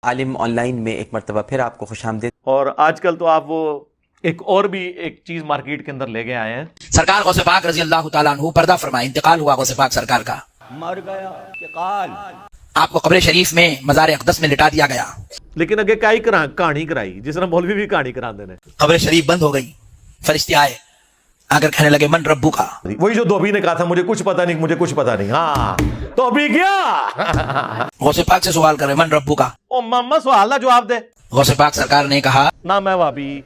Alam on line میں ایک مرتبہ پھر آپ کو خوش آمدید۔ اور آج کل تو آپ وہ ایک اور بھی ایک چیز مارکیٹ کے اندر لے کے آئے ہیں۔ سرکار غوث پاک رضی اللہ تعالیٰ عنہ پردہ فرمائے، انتقال ہوا غوث پاک سرکار کا، مر گیا انتقال، آپ کو قبر شریف میں مزار اقدس میں لٹا دیا گیا، لیکن اگے کئی کہانی کرائی، جس طرح مولوی بھی کہانی کراندے نے۔ قبر شریف بند ہو گئی، فرشتے آئے آ کر کہنے لگے من ربو کا، وہی جو دھوبی نے کہا تھا مجھے کچھ پتا نہیں، مجھے کچھ پتا نہیں۔ ہاں تو ابھی کیا غوث پاک سے سوال کرے من ربو کا، او ماما سوال کا جواب دے۔ غوث پاک سرکار نے کہا نہ میں وابی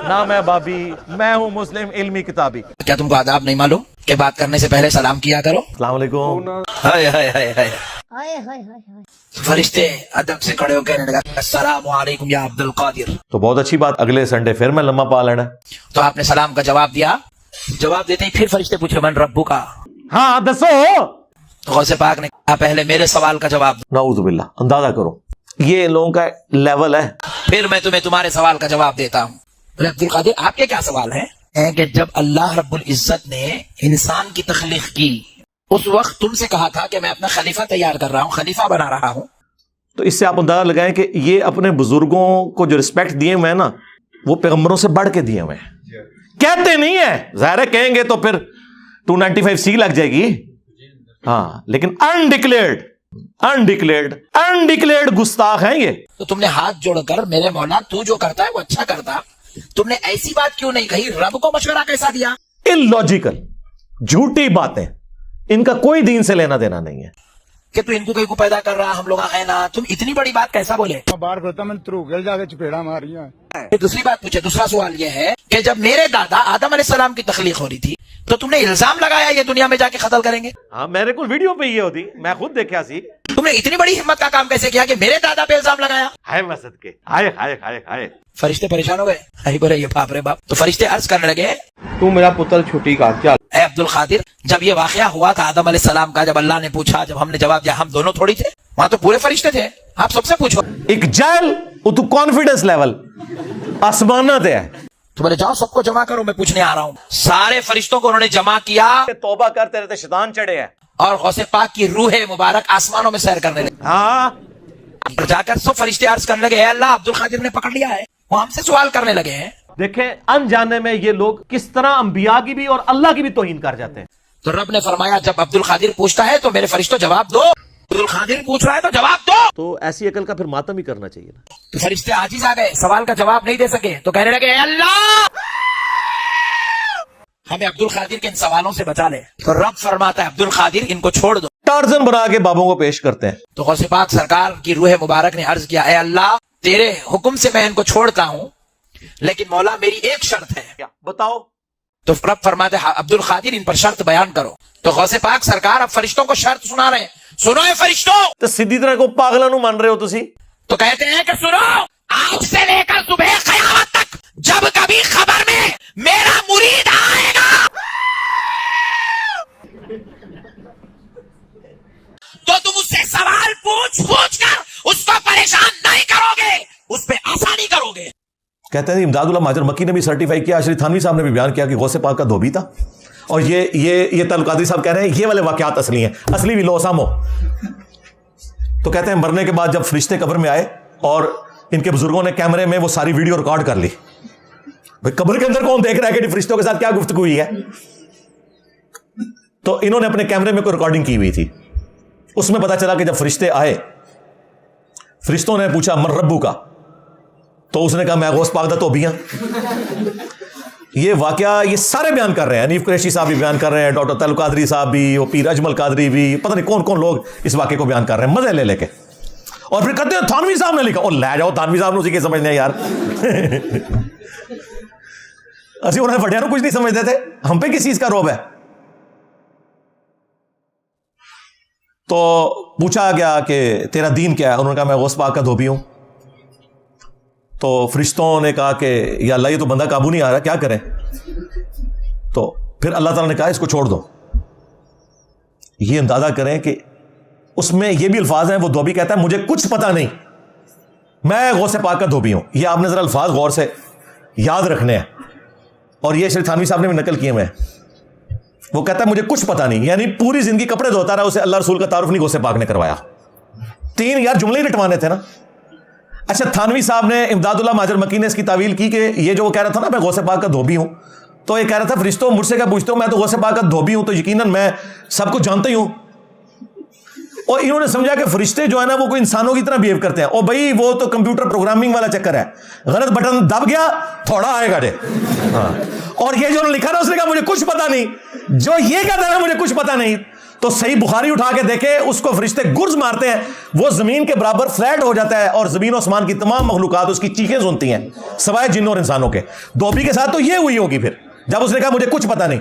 نہ میں بابی، میں ہوں مسلم علمی کتابی۔ کیا تم کو آداب نہیں معلوم کہ بات کرنے سے پہلے سلام کیا کرو؟ السلام علیکم۔ ہائے ہائے ہائے ہائے، فرشتے ادب سے کھڑے ہو کہنے لگا السلام علیکم یا عبد القادر۔ تو بہت اچھی بات، اگلے سنڈے پھر میں لمحہ پا لینا۔ تو آپ نے سلام کا جواب دیا، جواب دیتے ہی پھر فرشتے پوچھے من ربو کا، ہاں دسو۔ تو غوث پاک نے کہا پہلے میرے سوال کا جواب دو، نعوذ باللہ، اندازہ کرو یہ ان لوگوں کا لیول ہے۔ پھر میں تمہیں تمہارے سوال کا جواب دیتا ہوں۔ بولے عبد القادر آپ کے کیا سوال ہیں؟ کہ جب اللہ رب العزت نے انسان کی تخلیق کی اس وقت تم سے کہا تھا کہ میں اپنا خلیفہ تیار کر رہا ہوں، خلیفہ بنا رہا ہوں۔ تو اس سے آپ اندازہ لگائیں کہ یہ اپنے بزرگوں کو جو رسپیکٹ دیے ہوئے ہیں نا، وہ پیغمبروں سے بڑھ کے دیے ہوئے ہیں۔ کہتے نہیں ہیں، ظاہر ہے کہیں گے تو پھر 295C لگ جائے گی، ہاں، لیکن انڈکلیئرڈ گستاخ ہیں یہ۔ تو تم نے ہاتھ جوڑ کر میرے مولا تو جو کرتا ہے وہ اچھا کرتا، تم نے ایسی بات کیوں نہیں کہی؟ رب کو مشورہ کیسا دیا؟ illogical، جھوٹی باتیں، ان کا کوئی دین سے لینا دینا نہیں ہے۔ کہ تو ان کو کہیں کو پیدا کر رہا، ہم لوگ آئے نا، تم اتنی بڑی بات کیسا بولے؟ باہر کھوتا میں تروگل جا کے چپیڑا ماری ہیں۔ پھر دوسری بات پوچھے، دوسرا سوال یہ ہے کہ جب میرے دادا آدم علیہ السلام کی تخلیق ہو رہی تھی تو تم نے الزام لگایا یہ دنیا میں جا کے قتل کریں گے؟ ہاں میرے کو ویڈیو پہ یہ ہوتی، میں خود دیکھا سی۔ تم نے اتنی بڑی ہمت کا کام کیسے کیا کہ میرے دادا پہ الزام لگایا؟ ہائے مسد کے، ہائے ہائے ہائے ہائے۔ فرشتے پریشان ہو گئے، ہائی بولے یہ باپ رے باپ۔ تو فرشتے عرض کرنے لگے تو میرا پتر چھٹی کا کیا؟ اے عبد القادر، جب یہ واقعہ ہوا تھا آدم علیہ السلام کا، جب اللہ نے پوچھا، جب ہم نے جواب دیا، ہم دونوں تھوڑی تھے، وہاں تو پورے فرشتے تھے، آپ سب سے پوچھو۔ ایک جائل وہ تو کانفیڈنس لیول آسمانات ہے۔ تو بولے جاؤ سب کو جمع کرو، میں پوچھنے آ رہا ہوں۔ سارے فرشتوں کو انہوں نے جمع کیا توبہ کرتے رہتے شیطان چڑھے ہیں۔ اور غوث پاک کی روح مبارک آسمانوں میں سیر کرنے لگے، ہاں اور جا کر سب فرشتے عرض کرنے لگے اے اللہ عبد القادر نے پکڑ لیا ہے، وہ ہم سے سوال کرنے لگے ہیں۔ دیکھیں انجانے میں یہ لوگ کس طرح انبیاء کی بھی اور اللہ کی بھی توہین کر جاتے ہیں۔ تو رب نے فرمایا جب عبد القادر پوچھتا ہے تو میرے فرشتوں جواب دو، عبد القادر پوچھ رہا ہے تو جواب دو۔ تو ایسی عقل کا پھر ماتم ہی کرنا چاہیے نا۔ تو فرشتے عاجز آ گئے، سوال کا جواب نہیں دے سکے، تو کہنے لگے اے اللہ ہمیں عبد القادر کے ان سوالوں سے بچا لے۔ تو رب فرماتا ہے عبد القادر ان کو چھوڑ دو۔ ٹارزن بنا کے بابوں کو پیش کرتے ہیں۔ تو غوث پاک سرکار کی روح مبارک نے عرض کیا اے اللہ تیرے حکم سے میں ان کو چھوڑتا ہوں، لیکن مولا میری ایک شرط ہے۔ کیا بتاؤ؟ تو رب فرماتے ہیں عبد القادر ان پر شرط بیان کرو۔ تو غوث پاک سرکار اب فرشتوں کو شرط سنا رہے ہیں، سنو اے فرشتوں۔ تو سیدھی طرح کو پاگلوں نو مان رہے ہو تسی۔ تو کہتے ہیں کہ سنو، آج سے لے کر صبح قیامت تک جب کبھی خبر میں میرا مرید آئے گا تو تم اس سے سوال پوچھ کر اس کو پریشان نہیں کرو گے، اس پہ آسانی کرو گے۔ کہتے ہیں امداد اللہ مہاجر مکی نے بھی سرٹیفائی کیا، اشرف تھانوی صاحب نے بھی بیان کیا کہ غوث پاک کا دھوبی تھا، اور یہ تعلق قادری صاحب کہہ رہے ہیں یہ والے واقعات اصلی ہیں، اصلی بھی لو سامو۔ تو کہتے ہیں مرنے کے بعد جب فرشتے قبر میں آئے اور ان کے بزرگوں نے کیمرے میں وہ ساری ویڈیو ریکارڈ کر لی، بھئی قبر کے اندر کون دیکھ رہا ہے کہ فرشتوں کے ساتھ کیا گفتگو ہوئی ہے؟ تو انہوں نے اپنے کیمرے میں کوئی ریکارڈنگ کی ہوئی تھی، اس میں پتا چلا کہ جب فرشتے آئے، فرشتوں نے پوچھا من ربو کا، تو اس نے کہا میں غوث پاک دا دھوبی ہوں۔ یہ واقعہ یہ سارے بیان کر رہے ہیں، حنیف قریشی صاحب بھی بیان کر رہے ہیں، ڈاکٹر تعلق قادری صاحب بھی، وہ پیر اجمل قادری بھی، پتہ نہیں کون کون لوگ اس واقعے کو بیان کر رہے ہیں مزے لے کے۔ اور پھر کہتے ہیں تھانوی صاحب نے لکھا، اور لے جاؤ تھانوی صاحب نے اسی کے سمجھنے ہیں یار۔ اسی انہوں نے وڈیروں کچھ نہیں سمجھتے تھے، ہم پہ کس چیز کا روب ہے؟ تو پوچھا گیا کہ تیرا دین کیا ہے؟ انہوں نے کہا میں غوث پاک کا دھوبی ہوں۔ تو فرشتوں نے کہا کہ یا اللہ یہ تو بندہ قابو نہیں آ رہا، کیا کریں؟ تو پھر اللہ تعالیٰ نے کہا اس کو چھوڑ دو۔ یہ اندازہ کریں کہ اس میں یہ بھی الفاظ ہیں، وہ دھوبی کہتا ہے مجھے کچھ پتا نہیں، میں غوث پاک کا دھوبی ہوں۔ یہ آپ نے ذرا الفاظ غور سے یاد رکھنے ہیں، اور یہ شریف تھانوی صاحب نے بھی نقل کیے ہوئے ہیں۔ وہ کہتا ہے مجھے کچھ پتا نہیں، یعنی پوری زندگی کپڑے دھوتا رہا، اسے اللہ رسول کا تعارف نہیں غوث پاک نے کروایا۔ تین یار جملے ہی رٹوانے تھے نا، اچھا تھانوی صاحب نے امداد اللہ ماجر مکی نے اس کی تعویل کی کہ یہ جو وہ کہہ رہا تھا نا میں غوث پاک کا دھوبی ہوں، تو یہ کہہ رہا تھا فرشتوں مجھ سے کیا پوچھتے ہو، میں تو غوث پاک کا دھوبی ہوں، تو یقیناً میں سب کچھ جانتا ہی ہوں. اور انہوں نے سمجھا کہ فرشتے جو ہے نا وہ کوئی انسانوں کی طرح بیہیو کرتے ہیں. اور بھائی وہ تو کمپیوٹر پروگرامنگ والا چکر ہے، غلط بٹن دب گیا تھوڑا آئے گا. اور یہ جو انہوں نے لکھا نا اس نے کہا مجھے کچھ پتا نہیں. جو یہ کہتا ہے نا مجھے کچھ پتا نہیں، تو صحیح بخاری اٹھا کے دیکھے اس کو فرشتے گرز مارتے ہیں، وہ زمین کے برابر فلیٹ ہو جاتا ہے اور زمین و آسمان کی تمام مخلوقات اس کی چیخیں سنتی ہیں سوائے جنوں اور انسانوں کے. دھوبی کے ساتھ تو یہ ہوئی ہوگی پھر جب اس نے کہا مجھے کچھ پتا نہیں.